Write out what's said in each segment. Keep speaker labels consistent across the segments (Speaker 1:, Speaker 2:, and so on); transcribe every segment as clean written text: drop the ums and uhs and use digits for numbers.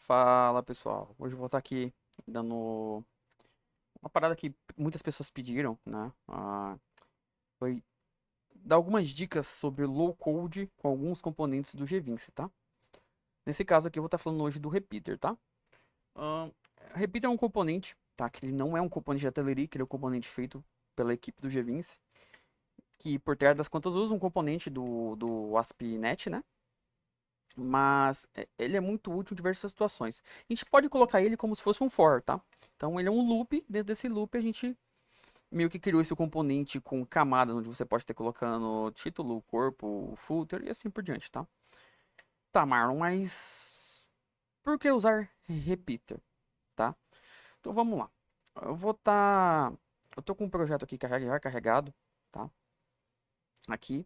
Speaker 1: Fala pessoal, hoje eu vou estar aqui dando uma parada que muitas pessoas pediram, né? Foi dar algumas dicas sobre low code com alguns componentes do G20, tá? Nesse caso aqui eu vou estar falando hoje do Repeater, tá? Ah, Repeater é um componente, tá? Que ele não é um componente da Telerik, ele é um componente feito pela equipe do G20, que por trás das contas usa um componente do ASP.NET, né? Mas ele é muito útil em diversas situações. A gente pode colocar ele como se fosse um for, tá? Então ele é um loop, dentro desse loop a gente meio que criou esse componente com camadas, onde você pode ter colocando título, corpo, footer e assim por diante, tá? Tá, Marlon, mas por que usar repeater, tá? Então vamos lá. Eu vou tá... Eu tô com um projeto aqui já carregado, tá? Aqui.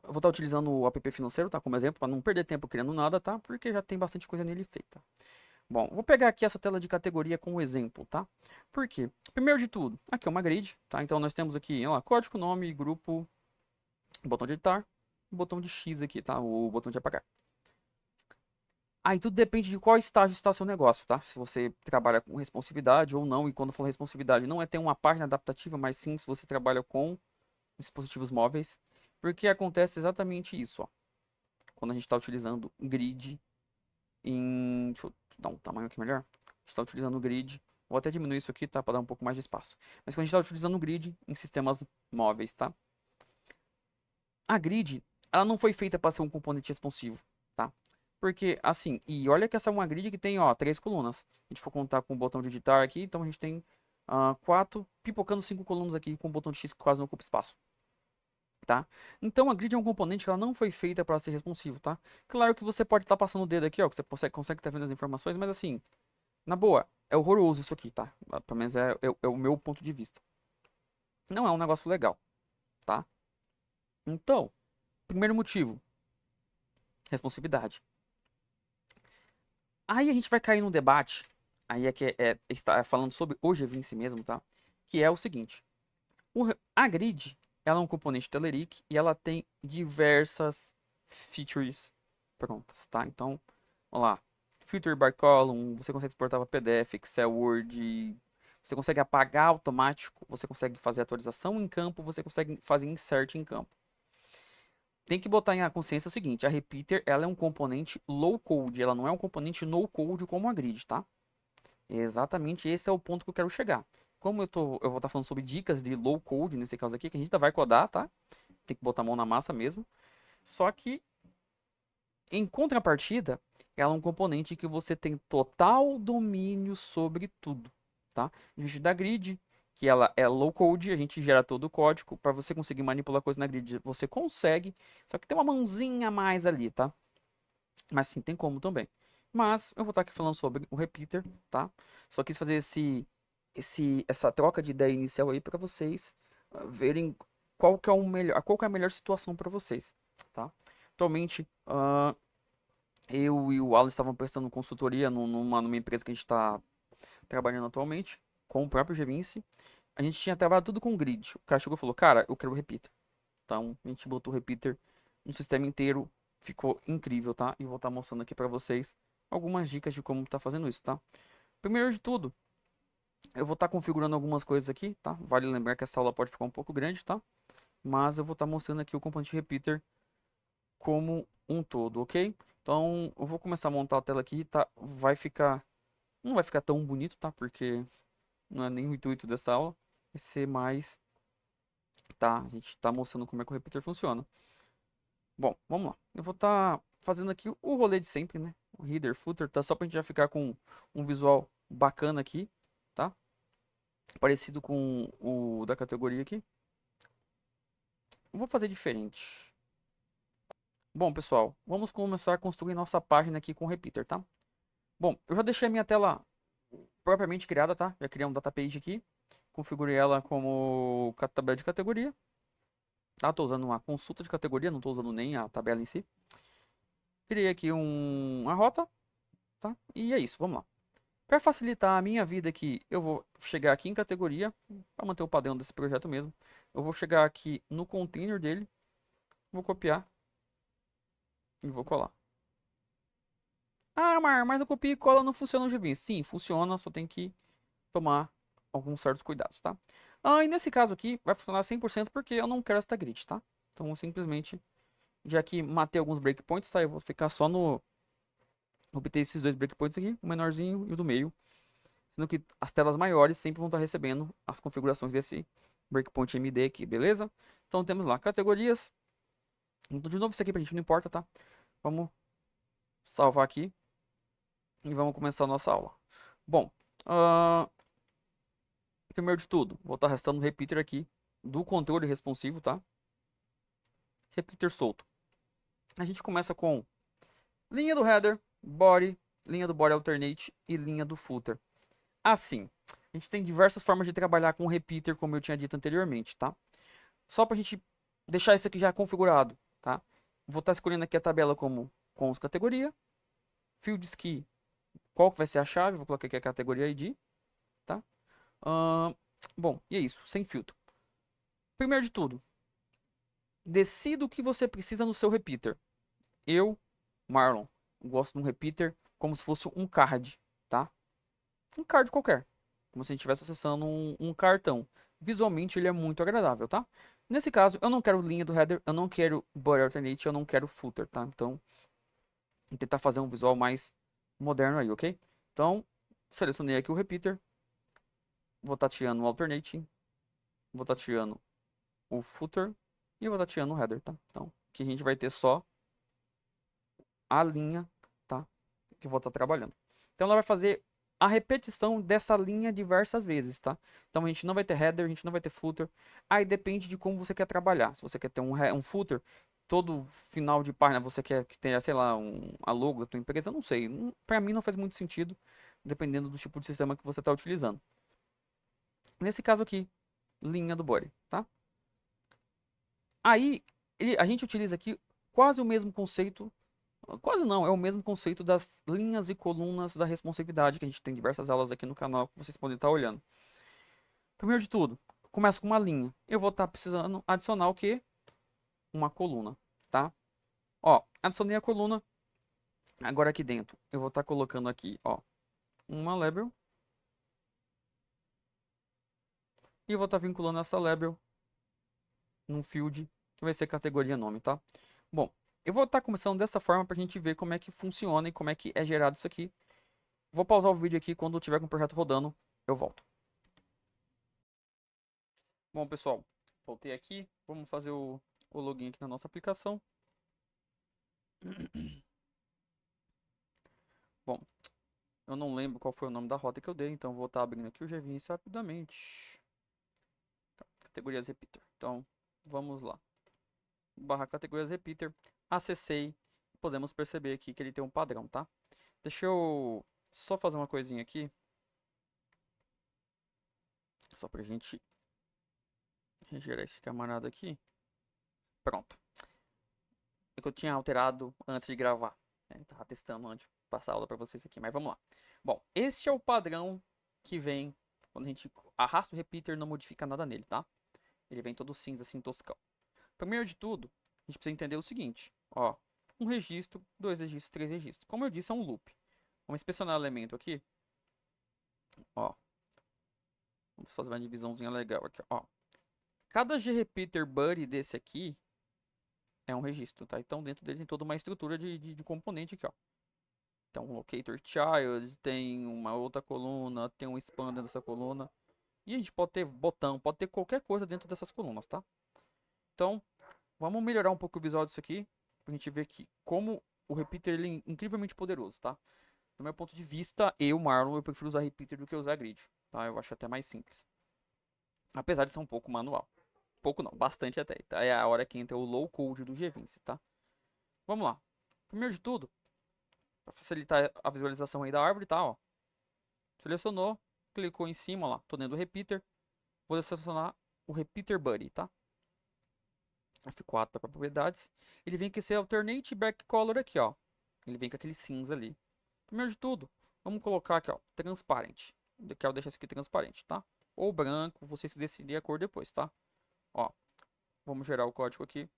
Speaker 1: Eu vou estar utilizando o app financeiro, tá? Como exemplo, para não perder tempo criando nada, tá? Porque já tem bastante coisa nele feita. Bom, vou pegar aqui essa tela de categoria como exemplo, tá? Por quê? Primeiro de tudo, aqui é uma grid, tá? Então nós temos aqui, ó, código, nome, grupo, botão de editar, botão de X aqui, tá? O botão de apagar. Aí tudo depende de qual estágio está seu negócio, tá? Se você trabalha com responsividade ou não, e quando eu falo responsividade, não é ter uma página adaptativa, mas sim se você trabalha com dispositivos móveis, porque acontece exatamente isso, ó. Quando a gente está utilizando grid Deixa eu dar um tamanho aqui melhor. A gente está utilizando o grid. Vou até diminuir isso aqui, tá? Para dar um pouco mais de espaço. Mas quando a gente está utilizando o grid em sistemas móveis, tá? A grid, ela não foi feita para ser um componente responsivo, tá? Porque, assim, e olha que essa é uma grid que tem, ó, 3 colunas. Se a gente for contar com o botão de editar aqui, então a gente tem 4, pipocando 5 colunas aqui com o botão de X que quase não ocupa espaço. Tá? Então a grid é um componente que ela não foi feita para ser responsivo, tá? Claro que você pode estar passando o dedo aqui, ó, que você consegue estar vendo as informações, mas assim, na boa, é horroroso isso aqui, tá? Pelo menos é o meu ponto de vista. Não é um negócio legal, tá? Então, primeiro motivo, responsividade. Aí a gente vai cair num debate, aí é que está falando sobre o GV em si mesmo, tá? Que é o seguinte, a grid, ela é um componente Telerik e ela tem diversas features prontas, tá? Então, vamos lá. Filter by column, você consegue exportar para PDF, Excel, Word, você consegue apagar automático, você consegue fazer atualização em campo, você consegue fazer insert em campo. Tem que botar em a consciência o seguinte, a Repeater, ela é um componente low code, ela não é um componente no code como a Grid, tá? Exatamente esse é o ponto que eu quero chegar. Como eu vou estar falando sobre dicas de low code nesse caso aqui, que a gente ainda vai codar, tá? Tem que botar a mão na massa mesmo. Só que em contrapartida, ela é um componente que você tem total domínio sobre tudo, tá? Diferente da grid, que ela é low code, a gente gera todo o código para você conseguir manipular coisa na grid, você consegue, só que tem uma mãozinha a mais ali, tá? Mas sim, tem como também. Mas eu vou estar aqui falando sobre o repeater, tá? Só quis fazer essa troca de ideia inicial aí para vocês verem qual que é a melhor situação para vocês, tá? Atualmente, eu e o Alan estavam prestando consultoria numa empresa que a gente está trabalhando atualmente, com o próprio G20. A gente tinha trabalhado tudo com grid. O cara chegou e falou, cara, eu quero o repeater. Então, a gente botou o repeater no sistema inteiro. Ficou incrível, tá? E vou estar mostrando aqui para vocês algumas dicas de como tá fazendo isso, tá? Primeiro de tudo, eu vou estar configurando algumas coisas aqui, tá? Vale lembrar que essa aula pode ficar um pouco grande, tá? Mas eu vou estar mostrando aqui o componente repeater como um todo, ok? Então, eu vou começar a montar a tela aqui, tá? Não vai ficar tão bonito, tá? Porque não é nem o intuito dessa aula. Vai ser mais, tá? A gente tá mostrando como é que o repeater funciona. Bom, vamos lá. Eu vou estar fazendo aqui o rolê de sempre, né? O header, footer, tá? Só pra gente já ficar com um visual bacana aqui, tá? Parecido com o da categoria aqui. Eu vou fazer diferente. Bom, pessoal, vamos começar a construir nossa página aqui com o repeater, tá? Bom, eu já deixei a minha tela propriamente criada, tá? Já criei um data page aqui. Configurei ela como tabela de categoria. Tá? Tô usando uma consulta de categoria, não tô usando nem a tabela em si. Criei aqui uma rota, tá? E é isso, vamos lá. Para facilitar a minha vida aqui, eu vou chegar aqui em categoria, para manter o padrão desse projeto mesmo. Eu vou chegar aqui no container dele, vou copiar e vou colar. Ah, mas o copia e cola não funciona no GVim. Sim, funciona, só tem que tomar alguns certos cuidados, tá? E nesse caso aqui, vai funcionar 100% porque eu não quero esta grid, tá? Então, simplesmente, já que matei alguns breakpoints, tá? Eu vou ficar só no... Obter esses dois breakpoints aqui, o menorzinho e o do meio. Sendo que as telas maiores sempre vão estar recebendo as configurações desse breakpoint MD aqui, beleza? Então, temos lá categorias. De novo, isso aqui pra gente não importa, tá? Vamos salvar aqui e vamos começar a nossa aula. Bom, primeiro de tudo, vou estar restando o repeater aqui do controle responsivo, tá? Repeater solto. A gente começa com linha do header, body, linha do body alternate e linha do footer. Assim, a gente tem diversas formas de trabalhar com o repeater, como eu tinha dito anteriormente, tá? Só pra gente deixar isso aqui já configurado, tá? Vou estar escolhendo aqui a tabela como com as categorias, fields key, qual que vai ser a chave, vou colocar aqui a categoria ID, tá? Bom, e é isso, sem filtro. Primeiro de tudo, decida o que você precisa no seu repeater. Eu, Marlon, gosto de um repeater como se fosse um card, tá? Um card qualquer, como se a gente estivesse acessando um cartão. Visualmente ele é muito agradável, tá? Nesse caso, eu não quero linha do header, eu não quero body alternate, eu não quero footer, tá? Então, vou tentar fazer um visual mais moderno aí, ok? Então, selecionei aqui o repeater, vou tateando o alternate, vou tateando o footer e vou tateando o header, tá? Então, aqui a gente vai ter só a linha, tá? Que eu vou estar trabalhando. Então, ela vai fazer a repetição dessa linha diversas vezes, tá? Então, a gente não vai ter header, a gente não vai ter footer. Aí depende de como você quer trabalhar. Se você quer ter um footer, todo final de página você quer que tenha, sei lá, a logo da tua empresa, eu não sei. Para mim não faz muito sentido, dependendo do tipo de sistema que você está utilizando. Nesse caso aqui, linha do body, tá? Aí, a gente utiliza aqui quase o mesmo conceito. Quase não, é o mesmo conceito das linhas e colunas da responsividade, que a gente tem diversas aulas aqui no canal que vocês podem estar olhando. Primeiro de tudo, começa com uma linha. Eu vou estar precisando adicionar o quê? Uma coluna, tá? Ó, adicionei a coluna. Agora aqui dentro, eu vou estar colocando aqui, ó, uma label. E eu vou estar vinculando essa label num field que vai ser categoria nome, tá? Bom, eu vou estar começando dessa forma para a gente ver como é que funciona e como é que é gerado isso aqui. Vou pausar o vídeo aqui, quando tiver com o projeto rodando, eu volto. Bom, pessoal, voltei aqui. Vamos fazer o login aqui na nossa aplicação. Bom, eu não lembro qual foi o nome da rota que eu dei, então vou estar abrindo aqui o GVince rapidamente. Tá, categorias repeater. Então, vamos lá. Barra categorias repeater. Acessei. Podemos perceber aqui que ele tem um padrão, tá? Deixa eu só fazer uma coisinha aqui. Só pra gente regerar esse camarada aqui. Pronto. É que eu tinha alterado antes de gravar. Tava testando antes de passar a aula pra vocês aqui, mas vamos lá. Bom, este é o padrão que vem quando a gente arrasta o repeater e não modifica nada nele, tá? Ele vem todo cinza, assim, toscão. Primeiro de tudo, a gente precisa entender o seguinte, ó. Um registro, dois registros, três registros. Como eu disse, é um loop. Vamos inspecionar o elemento aqui. Ó. Vamos fazer uma divisãozinha legal aqui, ó. Cada gRepeater buddy desse aqui é um registro, tá? Então dentro dele tem toda uma estrutura de componente aqui, ó. Então um locator child, tem uma outra coluna, tem um expander dessa coluna. E a gente pode ter botão, pode ter qualquer coisa dentro dessas colunas, tá? Então, vamos melhorar um pouco o visual disso aqui, pra gente ver que como o repeater ele é incrivelmente poderoso, tá? Do meu ponto de vista, Marlon, eu prefiro usar repeater do que usar grid, tá? Eu acho até mais simples. Apesar de ser um pouco manual. Pouco não, bastante até. Tá? É a hora que entra o low code do GVince, tá? Vamos lá. Primeiro de tudo, para facilitar a visualização aí da árvore, tá? Ó. Selecionou, clicou em cima lá, tô dentro do repeater. Vou selecionar o repeater buddy, tá? F4 para propriedades. Ele vem com esse alternate back color aqui, ó. Ele vem com aquele cinza ali. Primeiro de tudo, vamos colocar aqui, ó, transparente. Eu quero deixar isso aqui transparente, tá? Ou branco, você se decidir a cor depois, tá? Ó, vamos gerar o código aqui.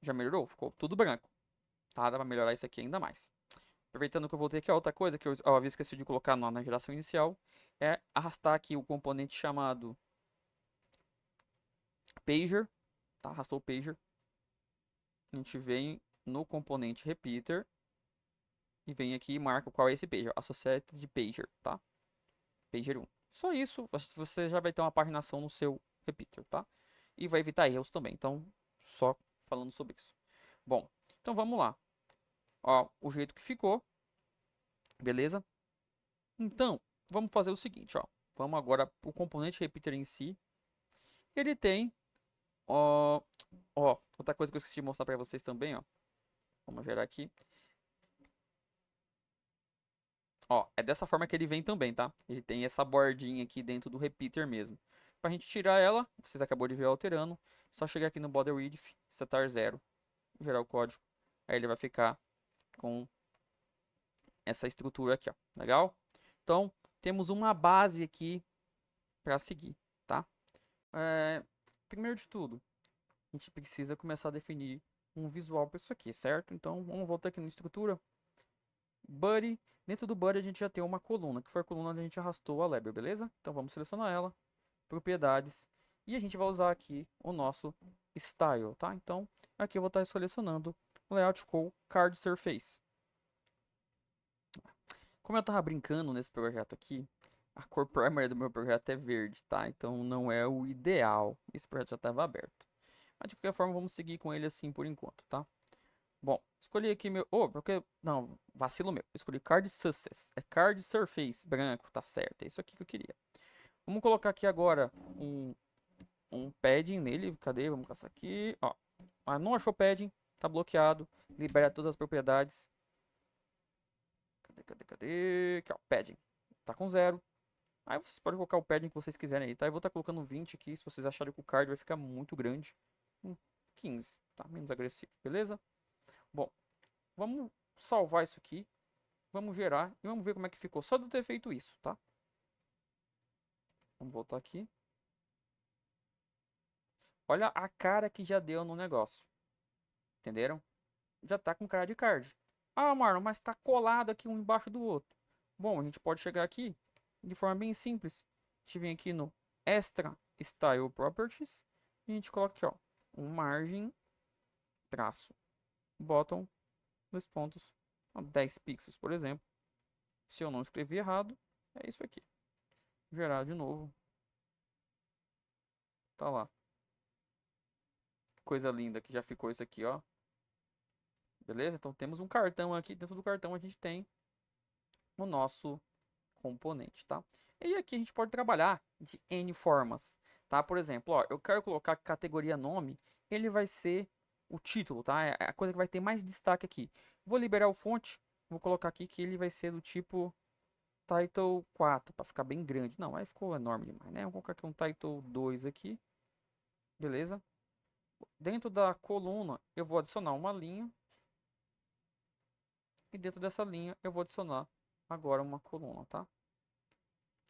Speaker 1: Já melhorou? Ficou tudo branco. Tá? Dá pra melhorar isso aqui ainda mais. Aproveitando que eu voltei aqui, a outra coisa que eu havia esquecido de colocar na geração inicial é arrastar aqui o componente chamado pager, tá? Arrastou o pager. A gente vem no componente repeater e vem aqui e marca qual é esse pager, associated pager, tá? Pager 1. Só isso, você já vai ter uma paginação no seu repeater, tá? E vai evitar erros também. Então, só falando sobre isso. Bom, então vamos lá. Ó, o jeito que ficou, beleza? Então, vamos fazer o seguinte, ó. Vamos agora o componente repeater em si. Ele tem, ó, outra coisa que eu esqueci de mostrar para vocês também, ó. Vamos gerar aqui. Ó, é dessa forma que ele vem também, tá? Ele tem essa bordinha aqui dentro do repeater mesmo. Pra gente tirar ela, vocês acabou de ver alterando, só chegar aqui no border width, setar 0, gerar o código. Aí ele vai ficar com essa estrutura aqui, ó. Legal? Então, temos uma base aqui para seguir, tá? Primeiro de tudo, a gente precisa começar a definir um visual para isso aqui, certo? Então, vamos voltar aqui na estrutura. Body. Dentro do body a gente já tem uma coluna, que foi a coluna onde a gente arrastou a label, beleza? Então vamos selecionar ela, propriedades, e a gente vai usar aqui o nosso style, tá? Então aqui eu vou estar selecionando o layout com card surface. Como eu tava brincando nesse projeto aqui, a cor primary do meu projeto é verde, tá? Então não é o ideal. Esse projeto já estava aberto. Mas de qualquer forma vamos seguir com ele assim por enquanto, tá? Bom, escolhi aqui meu... Oh, porque... Não, vacilo meu. Escolhi Card Success. É Card Surface, branco, tá certo. É isso aqui que eu queria. Vamos colocar aqui agora um padding nele. Cadê? Vamos caçar aqui. Ó, ah, não achou padding. Tá bloqueado. Libera todas as propriedades. Cadê? Aqui, ó, padding. Tá com 0. Aí vocês podem colocar o padding que vocês quiserem aí, tá? Eu vou estar colocando 20 aqui. Se vocês acharem que o card vai ficar muito grande. 15, tá? Menos agressivo, beleza? Bom, vamos salvar isso aqui. Vamos gerar e vamos ver como é que ficou. Só de eu ter feito isso, tá? Vamos voltar aqui. Olha a cara que já deu no negócio. Entenderam? Já tá com cara de card. Ah, Marlon, mas tá colado aqui um embaixo do outro. Bom, a gente pode chegar aqui de forma bem simples. A gente vem aqui no Extra Style Properties. E a gente coloca aqui, ó. Um margem, traço, bottom, 2 pontos, 10 pixels, por exemplo. Se eu não escrevi errado, é isso aqui. Gerar de novo. Tá lá. Coisa linda que já ficou isso aqui, ó. Beleza? Então temos um cartão aqui. Dentro do cartão a gente tem o nosso componente, tá? E aqui a gente pode trabalhar de N formas, tá? Por exemplo, ó, eu quero colocar categoria nome, ele vai ser o título, tá? É a coisa que vai ter mais destaque aqui. Vou liberar o fonte, vou colocar aqui que ele vai ser do tipo Title 4, para ficar bem grande. Não, aí ficou enorme demais, né? Vou colocar aqui um Title 2 aqui, beleza? Dentro da coluna eu vou adicionar uma linha. E dentro dessa linha eu vou adicionar agora uma coluna, tá?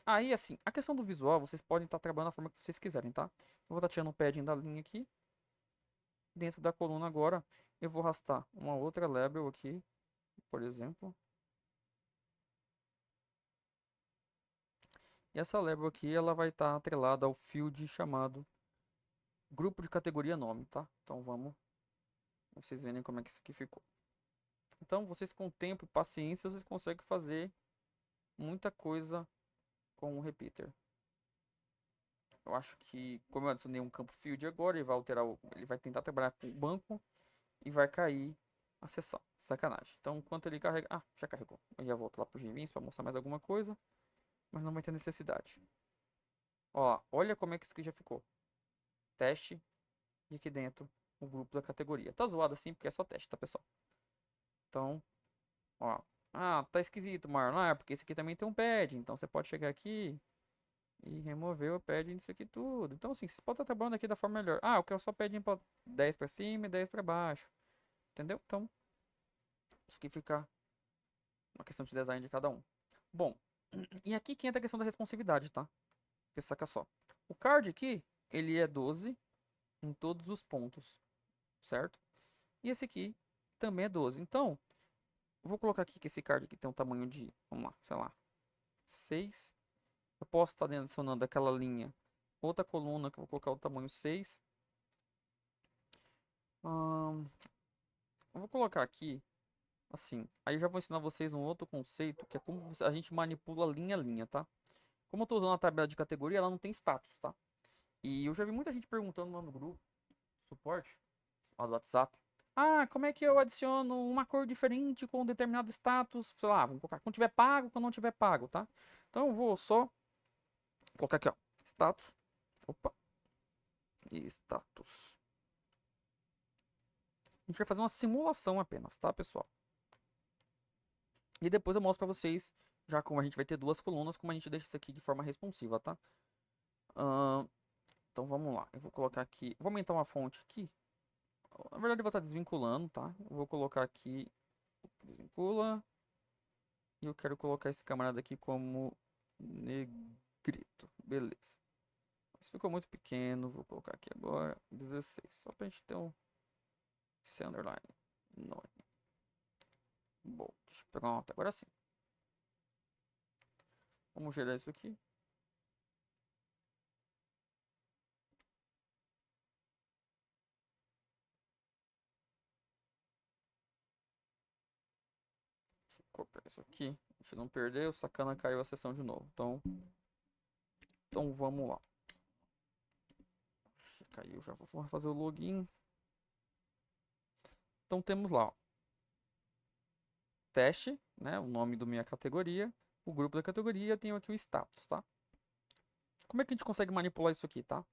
Speaker 1: Aí, assim, a questão do visual, vocês podem estar trabalhando da forma que vocês quiserem, tá? Eu vou estar tirando o padding da linha aqui. Dentro da coluna agora, eu vou arrastar uma outra label aqui, por exemplo. E essa label aqui, ela vai estar atrelada ao field chamado grupo de categoria nome, tá? Então vamos, pra vocês verem como é que isso aqui ficou. Então, vocês com tempo e paciência, vocês conseguem fazer muita coisa com o repeater. Eu acho que, como eu adicionei um campo field agora, ele vai alterar, ele vai tentar trabalhar com o banco e vai cair a sessão. Sacanagem. Então, enquanto ele carrega... Ah, já carregou. Eu já volto lá pro GVins para mostrar mais alguma coisa, mas não vai ter necessidade. Ó, olha como é que isso aqui já ficou. Teste e aqui dentro o grupo da categoria. Tá zoado assim porque é só teste, tá, pessoal? Então, ó. Ah, tá esquisito, Marlon. Ah, porque esse aqui também tem um pad. Então, você pode chegar aqui e remover o padding disso aqui tudo. Então, assim, você pode estar trabalhando aqui da forma melhor. Ah, eu quero só padding para 10 para cima e 10 para baixo. Entendeu? Então, isso aqui fica uma questão de design de cada um. Bom, e aqui que entra a questão da responsividade, tá? Porque saca só. O card aqui, ele é 12 em todos os pontos, certo? E esse aqui também é 12. Então, eu vou colocar aqui que esse card aqui tem um tamanho de, vamos lá, sei lá, 6. Eu posso estar adicionando aquela linha, outra coluna que eu vou colocar o tamanho 6. Eu vou colocar aqui, assim. Aí eu já vou ensinar vocês um outro conceito, que é como a gente manipula linha a linha, tá? Como eu tô usando a tabela de categoria, ela não tem status, tá? E eu já vi muita gente perguntando lá no grupo, suporte, lá do WhatsApp. Ah, como é que eu adiciono uma cor diferente com um determinado status? Sei lá, vamos colocar quando tiver pago, quando não tiver pago, tá? Então eu vou só colocar aqui, ó, status. Opa, e status. A gente vai fazer uma simulação apenas, tá, pessoal? E depois eu mostro pra vocês, já como a gente vai ter duas colunas, como a gente deixa isso aqui de forma responsiva, tá? Então vamos lá, eu vou colocar aqui, vou aumentar uma fonte aqui. Na verdade eu vou estar desvinculando, tá? Eu vou colocar aqui, desvincula. E eu quero colocar esse camarada aqui como negrito, beleza. Isso ficou muito pequeno, vou colocar aqui agora 16, só pra gente ter um esse underline. None. Bold. Pronto, agora sim. Vamos gerar isso aqui. Deixa eu copiar isso aqui. A gente não perdeu, sacana, caiu a sessão de novo. Então vamos lá. Caiu, já vou fazer o login. Então temos lá, ó, teste, né? O nome da minha categoria, o grupo da categoria, eu tenho aqui o status, tá? Como é que a gente consegue manipular isso aqui, tá?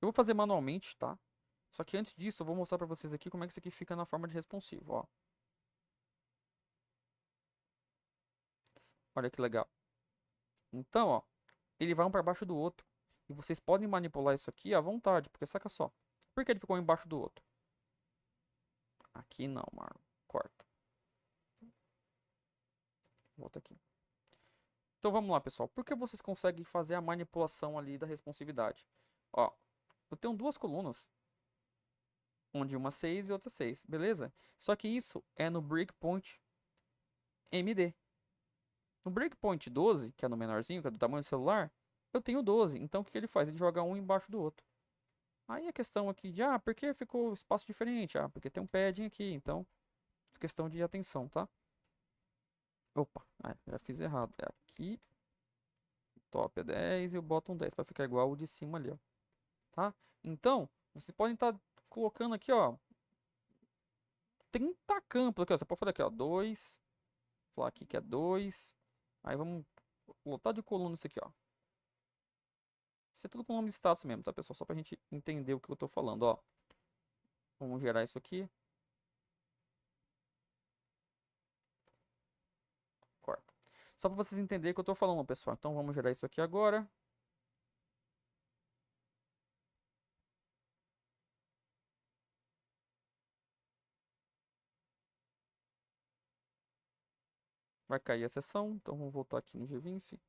Speaker 1: Eu vou fazer manualmente, tá? Só que antes disso, eu vou mostrar pra vocês aqui como é que isso aqui fica na forma de responsivo, ó. Olha que legal. Então, ó, ele vai um para baixo do outro. E vocês podem manipular isso aqui à vontade, porque saca só. Por que ele ficou embaixo do outro? Aqui não, Marlon. Corta. Volta aqui. Então vamos lá, pessoal. Por que vocês conseguem fazer a manipulação ali da responsividade? Ó, eu tenho duas colunas, onde uma 6 e outra 6, beleza? Só que isso é no breakpoint MD. No breakpoint 12, que é no menorzinho, que é do tamanho do celular, eu tenho 12. Então o que ele faz? Ele joga um embaixo do outro. Aí a questão aqui de, por que ficou espaço diferente? Porque tem um padding aqui, então, questão de atenção, tá? Opa, já fiz errado. É aqui, top é 10 e o bottom 10, para ficar igual o de cima ali, ó. Tá? Então, vocês podem estar colocando aqui, ó, 30 campos aqui, ó. Você pode fazer aqui, ó, 2, falar aqui que é 2. Aí vamos lotar de coluna isso aqui, ó. Isso é tudo com nome de status mesmo, tá, pessoal? Só pra gente entender o que eu tô falando, ó. Vamos gerar isso aqui. Corta. Só pra vocês entenderem o que eu tô falando, pessoal. Então vamos gerar isso aqui agora. Vai cair a sessão, então vamos voltar aqui no Gvinci.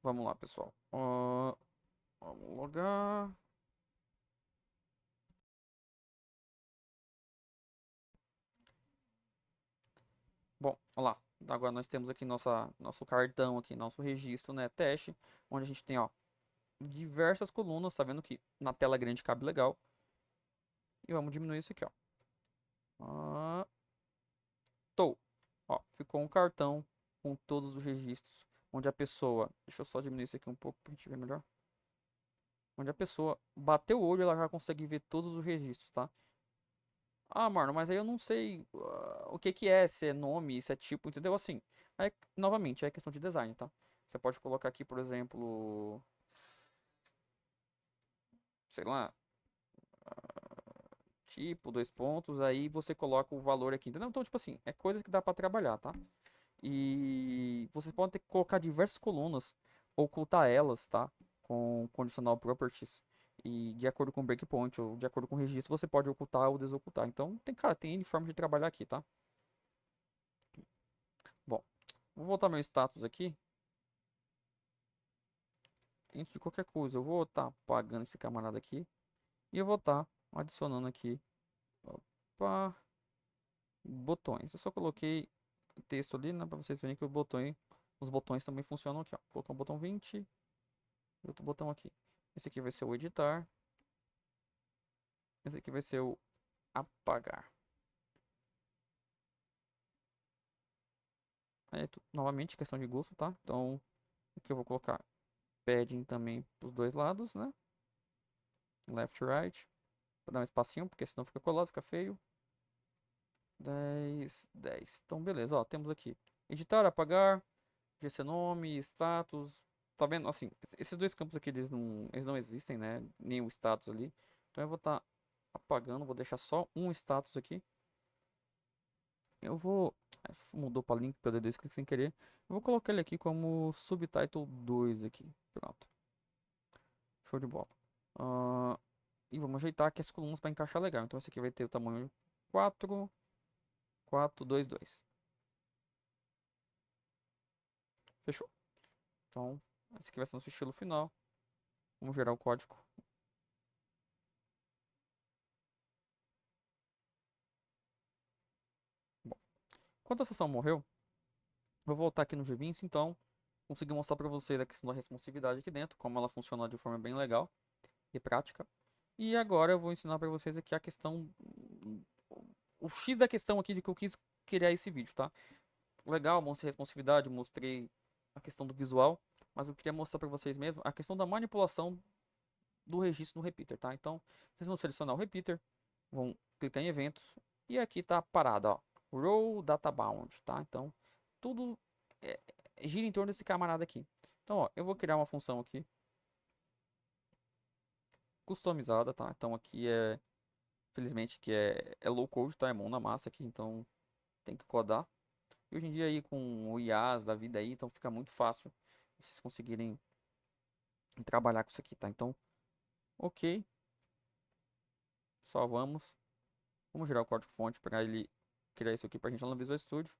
Speaker 1: Vamos lá, pessoal. Vamos logar. Bom, olha lá. Agora nós temos aqui nosso cartão aqui, nosso registro, né, teste, onde a gente tem, ó, diversas colunas, tá vendo que na tela grande cabe legal. E vamos diminuir isso aqui, ó. Ah, Ó, ficou um cartão com todos os registros, onde a pessoa, deixa eu só diminuir isso aqui um pouco pra gente ver melhor. Onde a pessoa bateu o olho, ela já consegue ver todos os registros, tá? Mano, mas aí eu não sei o que que é, se é nome, se é tipo, entendeu? Assim, aí, novamente, é questão de design, tá? Você pode colocar aqui, por exemplo, sei lá, tipo, dois pontos, aí você coloca o valor aqui, entendeu? Então, tipo assim, é coisa que dá pra trabalhar, tá? E vocês podem ter que colocar diversas colunas, ocultar elas, tá? Com conditional properties. E de acordo com o breakpoint ou de acordo com o registro, você pode ocultar ou desocultar. Então, cara, tem N forma de trabalhar aqui, tá? Bom, vou voltar meu status aqui. Antes de qualquer coisa, eu vou estar apagando esse camarada aqui. E eu vou estar adicionando aqui. Opa. botões. Eu só coloquei texto ali, né, para vocês verem que os botões também funcionam aqui, ó. Vou colocar o botão 20 e outro botão aqui. Esse aqui vai ser o editar. Esse aqui vai ser o apagar. Aí, novamente, questão de gosto, tá? Então, aqui eu vou colocar padding também para os dois lados, né? Left e right. Pra dar um espacinho, porque senão fica colado, fica feio. 10, 10. Então, beleza, ó. Temos aqui editar, apagar, GC nome, status. Tá vendo? Assim, esses dois campos aqui, eles não existem, né? Nem o status ali. Então, eu vou estar apagando, vou deixar só um status aqui. Eu vou... Mudou para link, pelo dois cliques sem querer. Eu vou colocar ele aqui como subtitle 2 aqui. Pronto. Show de bola. E vamos ajeitar aqui as colunas para encaixar legal. Então esse aqui vai ter o tamanho 4, 4, 2, 2. Fechou? Então, esse aqui vai ser nosso estilo final. Vamos gerar o código. Bom, enquanto a sessão morreu, vou voltar aqui no GVince, então consegui mostrar para vocês a questão da responsividade aqui dentro, como ela funciona de forma bem legal e prática. E agora eu vou ensinar para vocês aqui a questão, o X da questão aqui de que eu quis criar esse vídeo, tá? Legal, mostrei a responsividade, mostrei a questão do visual, mas eu queria mostrar para vocês mesmo a questão da manipulação do registro no repeater, tá? Então, vocês vão selecionar o repeater, vão clicar em eventos e aqui tá a parada, ó, row data bound, tá? Então, tudo gira em torno desse camarada aqui. Então, ó, eu vou criar uma função aqui customizada, tá? Então, aqui felizmente que é low code, tá? É mão na massa aqui, então tem que codar. E hoje em dia aí com o IaaS da vida aí, então fica muito fácil vocês conseguirem trabalhar com isso aqui, tá? Então, ok. Salvamos. Vamos gerar o código fonte para ele criar isso aqui pra gente lá no Visual Studio.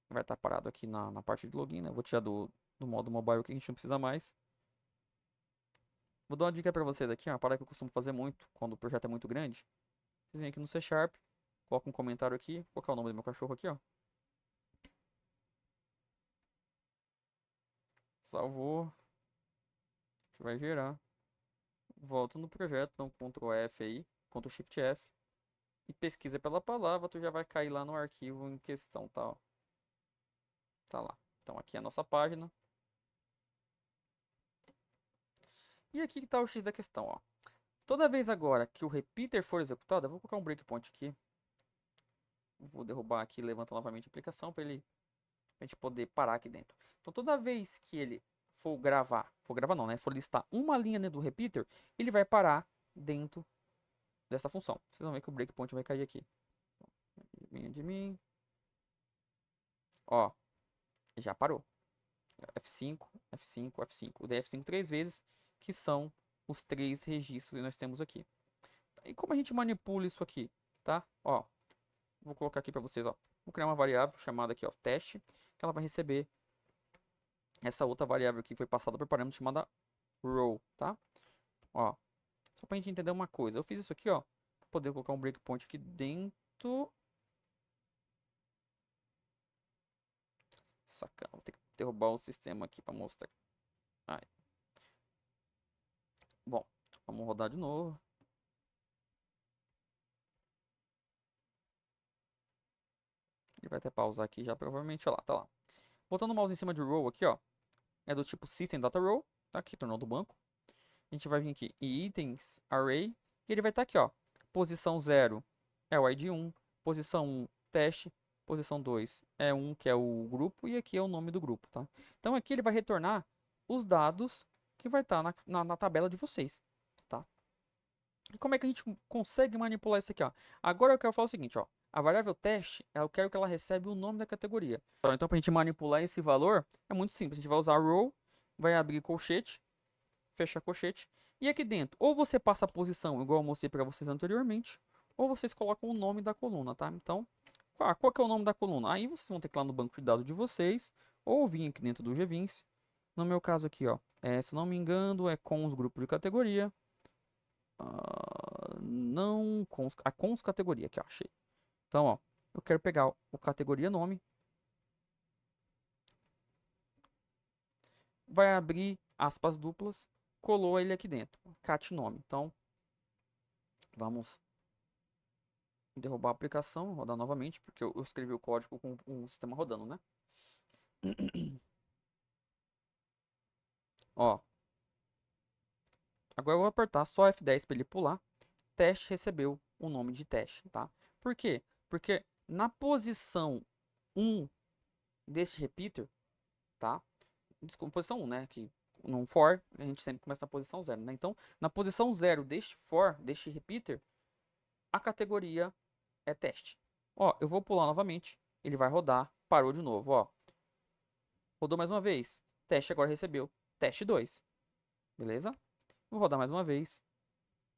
Speaker 1: Vai estar parado aqui na parte de login, né? Vou tirar do modo mobile que a gente não precisa mais. Vou dar uma dica para vocês aqui, uma parada que eu costumo fazer muito quando o projeto é muito grande. Vocês vêm aqui no C Sharp, coloca um comentário aqui, vou colocar o nome do meu cachorro aqui, ó. Salvou. Vai gerar. Volta no projeto, dá um Ctrl F aí, Ctrl Shift F. E pesquisa pela palavra, tu já vai cair lá no arquivo em questão, tá? Ó. Tá lá. Então aqui é a nossa página. E aqui que tá o X da questão, ó. Toda vez agora que o repeater for executado, eu vou colocar um breakpoint aqui. Vou derrubar aqui e levantar novamente a aplicação para a gente poder parar aqui dentro. Então toda vez que ele for gravar não, né? For listar uma linha dentro do repeater, ele vai parar dentro dessa função. Vocês vão ver que o breakpoint vai cair aqui. De mim. Ó, já parou. F5, F5, F5. O F5 três vezes, que são os três registros que nós temos aqui. E como a gente manipula isso aqui, tá? Ó, vou colocar aqui para vocês, ó. Vou criar uma variável chamada aqui, ó, teste, que ela vai receber essa outra variável que foi passada por parâmetro chamada row, tá? Ó, só pra gente entender uma coisa. Eu fiz isso aqui, ó, pra poder colocar um breakpoint aqui dentro. Sacana, vou ter que derrubar o sistema aqui para mostrar. Ai. Bom, vamos rodar de novo. Ele vai até pausar aqui já, provavelmente, ó lá, tá lá. Botando o mouse em cima de row aqui, ó, é do tipo System Data Row, tá aqui, tornou do banco. A gente vai vir aqui em Itens, Array, e ele vai estar aqui, ó, posição 0 é o ID 1, posição 1, teste, posição 2 é 1, que é o grupo, e aqui é o nome do grupo, tá? Então aqui ele vai retornar os dados que vai estar na tabela de vocês, tá? E como é que a gente consegue manipular isso aqui, ó? Agora eu quero falar o seguinte, ó. A variável teste, eu quero que ela recebe o nome da categoria. Então, para a gente manipular esse valor, é muito simples. A gente vai usar row, vai abrir colchete, fecha colchete. E aqui dentro, ou você passa a posição, igual eu mostrei para vocês anteriormente, ou vocês colocam o nome da coluna, tá? Então, qual que é o nome da coluna? Aí vocês vão ter que ir lá no banco de dados de vocês, ou vir aqui dentro do GVince. No meu caso aqui, ó, se não me engano, é com os grupos de categoria. Não, com os categoria aqui, ó, achei. Então, ó, eu quero pegar o categoria nome, vai abrir aspas duplas, colou ele aqui dentro, cat nome. Então, vamos derrubar a aplicação, rodar novamente, porque eu escrevi o código com o sistema rodando, né? Ó, agora eu vou apertar só F10 para ele pular. Teste recebeu o nome de teste, tá? Por quê? Porque na posição 1 deste repeater, tá? Desculpa, posição 1, né? Que num for, a gente sempre começa na posição 0, né? Então, na posição 0 deste for, deste repeater, a categoria é teste. Ó, eu vou pular novamente, ele vai rodar, parou de novo, ó. Rodou mais uma vez, teste agora recebeu teste 2, beleza? Vou rodar mais uma vez,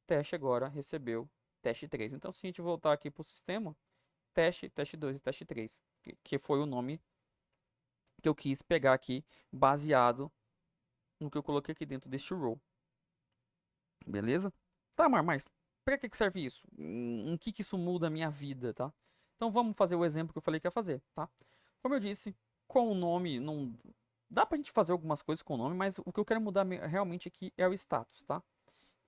Speaker 1: teste agora recebeu teste 3. Então, se a gente voltar aqui para o sistema, teste, teste 2 e teste 3, que foi o nome que eu quis pegar aqui, baseado no que eu coloquei aqui dentro deste row. Beleza? Tá, mas para que serve isso? Em que isso muda a minha vida, tá? Então vamos fazer o exemplo que eu falei que ia fazer, tá? Como eu disse, com o nome, não dá pra gente fazer algumas coisas com o nome, mas o que eu quero mudar realmente aqui é o status, tá?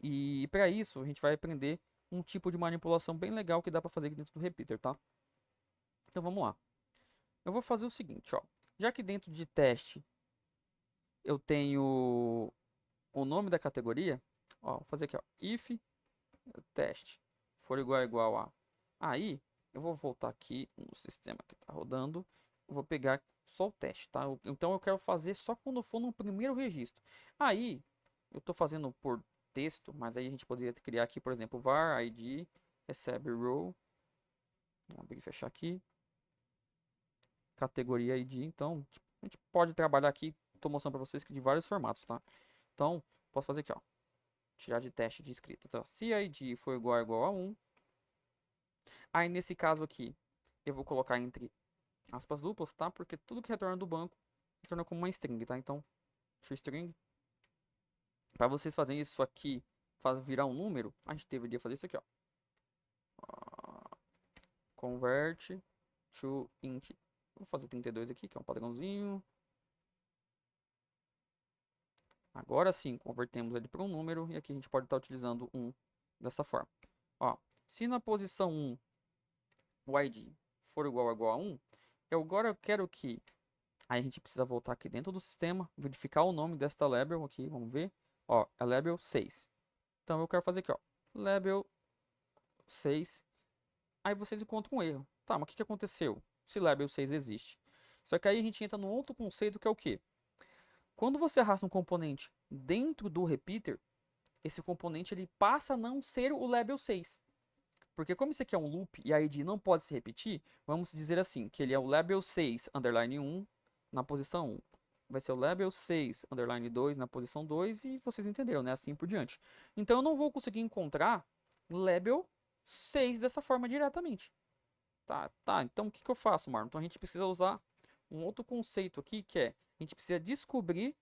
Speaker 1: E para isso a gente vai aprender um tipo de manipulação bem legal que dá pra fazer aqui dentro do repeater, tá? Então vamos lá. Eu vou fazer o seguinte, ó. Já que dentro de teste eu tenho o nome da categoria, ó, vou fazer aqui, ó, if teste for igual a aí, eu vou voltar aqui no sistema que está rodando, eu vou pegar só o teste, tá? Então eu quero fazer só quando for no primeiro registro. Aí, eu estou fazendo por texto, mas aí a gente poderia criar aqui, por exemplo, var id recebe row, vou abrir e fechar aqui, categoria id, então tipo, a gente pode trabalhar aqui, estou mostrando para vocês que de vários formatos, tá? Então, posso fazer aqui, ó, tirar de teste de escrita, tá? Se a id for igual a 1, aí nesse caso aqui, eu vou colocar entre aspas duplas, tá? Porque tudo que retorna do banco retorna como uma string, tá? Então, toString. Para vocês fazerem isso aqui, virar um número, a gente deveria fazer isso aqui, ó. Convert to int. Vou fazer 32 aqui, que é um padrãozinho. Agora sim, convertemos ele para um número e aqui a gente pode estar utilizando um dessa forma. Ó, se na posição 1 o id for igual a 1, eu agora quero que aí a gente precisa voltar aqui dentro do sistema, verificar o nome desta label aqui, vamos ver. Ó, é label 6. Então eu quero fazer aqui, ó, label 6. Aí vocês encontram um erro. Tá, mas o que aconteceu? Se label 6 existe. Só que aí a gente entra num outro conceito que é o quê? Quando você arrasta um componente dentro do repeater, esse componente ele passa a não ser o label 6. Porque como isso aqui é um loop e a id não pode se repetir, vamos dizer assim, que ele é o label 6 underline 1 na posição 1. Vai ser o label 6 underline 2 na posição 2 e vocês entenderam, né? Assim por diante. Então eu não vou conseguir encontrar label 6 dessa forma diretamente. Tá, então o que eu faço, Marlon? Então a gente precisa usar um outro conceito aqui, que é, a gente precisa descobrir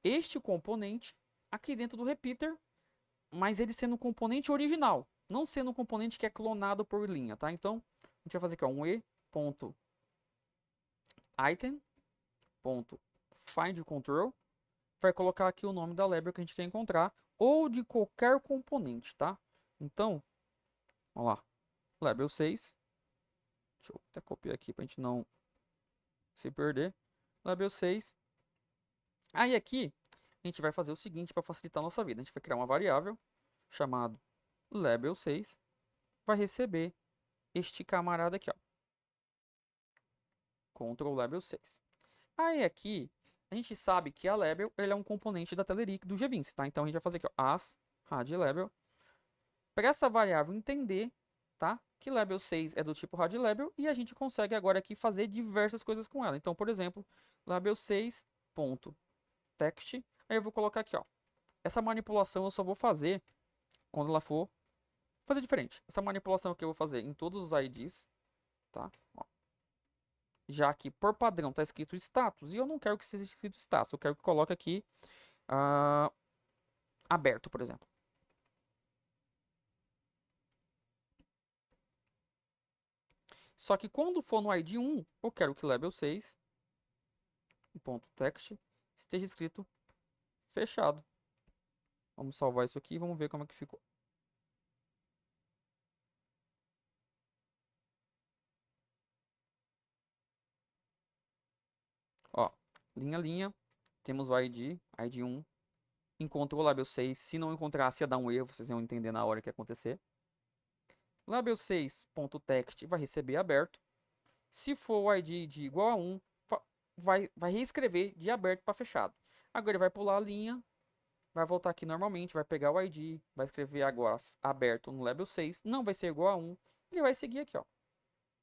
Speaker 1: este componente aqui dentro do repeater, mas ele sendo um componente original, não sendo um componente que é clonado por linha, tá? Então, a gente vai fazer aqui, ó, um e.item.findControl, vai colocar aqui o nome da label que a gente quer encontrar, ou de qualquer componente, tá? Então, vamos lá, label 6, deixa eu até copiar aqui para a gente não se perder, label 6, aí aqui, a gente vai fazer o seguinte para facilitar a nossa vida, a gente vai criar uma variável chamada label 6, vai receber este camarada aqui, ó, Ctrl Label 6. Aí aqui, a gente sabe que a label ele é um componente da Telerik do Gvince, tá? Então a gente vai fazer aqui, ó, as radLabel, para essa variável entender, tá? Que label 6 é do tipo radLabel e a gente consegue agora aqui fazer diversas coisas com ela. Então, por exemplo, label 6.text, aí eu vou colocar aqui, ó, essa manipulação eu só vou fazer quando ela for fazer diferente. Essa manipulação aqui eu vou fazer em todos os IDs, tá? Ó, já que por padrão está escrito status e eu não quero que seja escrito status, eu quero que coloque aqui aberto, por exemplo. Só que quando for no ID 1, eu quero que label 6, ponto text, esteja escrito fechado. Vamos salvar isso aqui e vamos ver como é que ficou. Ó, linha, temos o ID 1, encontrou o label 6, se não encontrasse ia dar um erro, vocês iam entender na hora que ia acontecer. Label 6.text vai receber aberto. Se for o ID de igual a 1, vai reescrever de aberto para fechado. Agora ele vai pular a linha, vai voltar aqui normalmente, vai pegar o ID, vai escrever agora aberto no label 6, não vai ser igual a 1, ele vai seguir aqui, ó.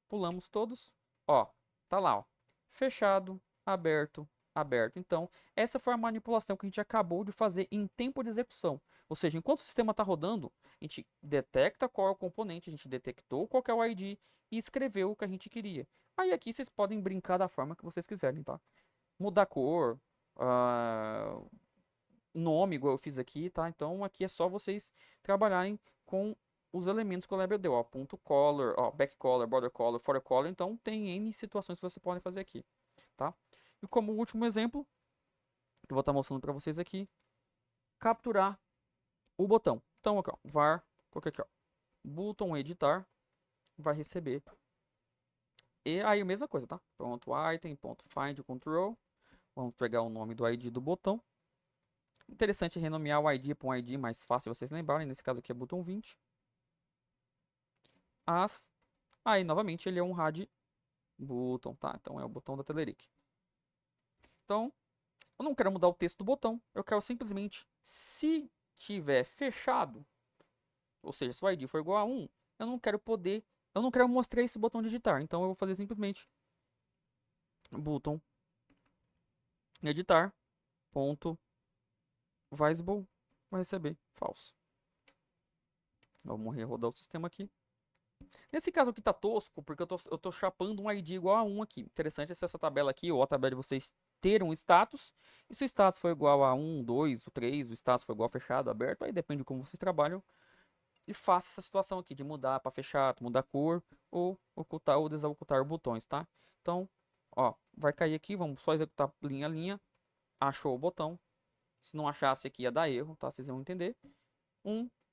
Speaker 1: Pulamos todos, ó, tá lá, ó, fechado, aberto, aberto. Então, essa foi a manipulação que a gente acabou de fazer em tempo de execução. Ou seja, enquanto o sistema está rodando, a gente detecta qual é o componente, a gente detectou qual é o ID e escreveu o que a gente queria. Aí aqui vocês podem brincar da forma que vocês quiserem, tá? Mudar cor, nome, igual eu fiz aqui, tá? Então aqui é só vocês trabalharem com os elementos que o Label deu, ó, ponto color, ó, back color, border color, fora color, então tem N situações que você pode fazer aqui, tá? E como último exemplo, que eu vou estar mostrando para vocês aqui, capturar o botão. Então aqui, ó, var, coloquei aqui, ó, button editar, vai receber. E aí a mesma coisa, tá? Ponto item, ponto find control, vamos pegar o nome do ID do botão. Interessante renomear o ID para um ID mais fácil vocês lembrarem, nesse caso aqui é botão 20. Aí novamente ele é um RAD button, tá? Então é o botão da Telerik. Então, eu não quero mudar o texto do botão, eu quero simplesmente, se tiver fechado, ou seja, se o ID for igual a 1, eu não quero mostrar esse botão de editar, então eu vou fazer simplesmente button editar ponto visible vai receber false. Vamos rodar o sistema aqui. Nesse caso aqui tá tosco, porque eu tô chapando um ID igual a 1 aqui. Interessante é essa tabela aqui, ou a tabela de vocês ter um status. E se o status for igual a 1, 2, o 3, o status for igual a fechado, aberto, aí depende de como vocês trabalham. E faça essa situação aqui de mudar para fechado, mudar a cor, ou ocultar ou desocultar botões, tá? Então, ó, vai cair aqui, vamos só executar linha a linha. Achou o botão. Se não achasse aqui ia dar erro, tá? Vocês vão entender.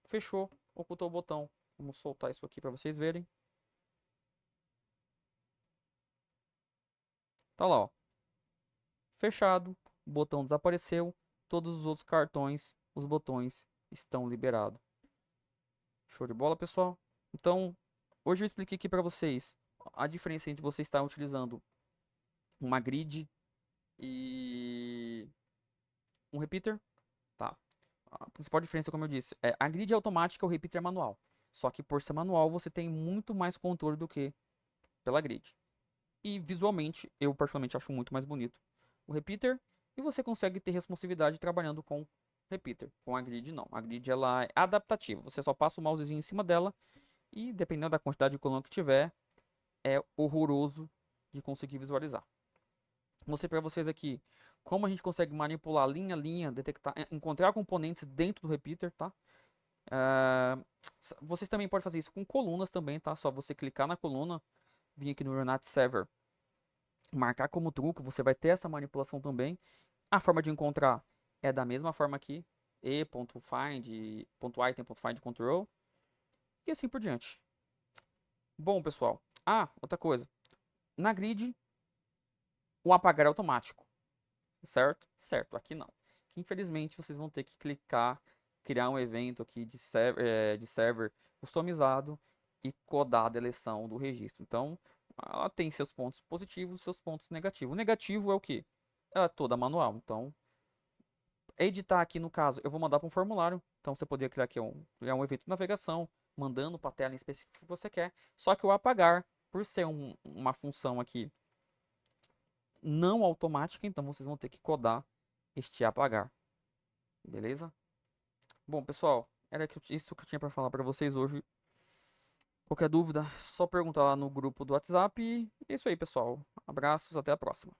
Speaker 1: Fechou, ocultou o botão. Vamos soltar isso aqui para vocês verem. Tá lá, ó. Fechado, o botão desapareceu, todos os outros cartões, os botões estão liberados. Show de bola, pessoal? Então, hoje eu expliquei aqui para vocês a diferença entre você estar utilizando uma grid e um repeater, tá? A principal diferença, como eu disse, é a grid é automática, o repeater é manual. Só que por ser manual, você tem muito mais controle do que pela grid. E visualmente, eu particularmente acho muito mais bonito o repeater. E você consegue ter responsividade trabalhando com repeater. Com a grid não. A grid ela é adaptativa. Você só passa o mousezinho em cima dela. E dependendo da quantidade de coluna que tiver, é horroroso de conseguir visualizar. Vou mostrar para vocês aqui como a gente consegue manipular linha a linha, detectar, encontrar componentes dentro do repeater, tá? Vocês também podem fazer isso com colunas também, tá? Só você clicar na coluna, vir aqui no Renat Server, marcar como truque, você vai ter essa manipulação também. A forma de encontrar é da mesma forma aqui, e.find, .item, .find control, e assim por diante. Bom, pessoal, outra coisa, na grid, o apagar é automático, certo? Certo, aqui não. Infelizmente, vocês vão ter que clicar, criar um evento aqui de server customizado e codar a deleção do registro. Então, ela tem seus pontos positivos e seus pontos negativos. O negativo é o que? Ela é toda manual, então editar aqui no caso, eu vou mandar para um formulário. Então você poderia criar aqui criar um evento de navegação, mandando para a tela em específico que você quer. Só que o apagar, por ser uma função aqui não automática, então vocês vão ter que codar este apagar. Beleza? Bom, pessoal, era isso que eu tinha para falar para vocês hoje. Qualquer dúvida, só perguntar lá no grupo do WhatsApp. E é isso aí, pessoal. Abraços, até a próxima.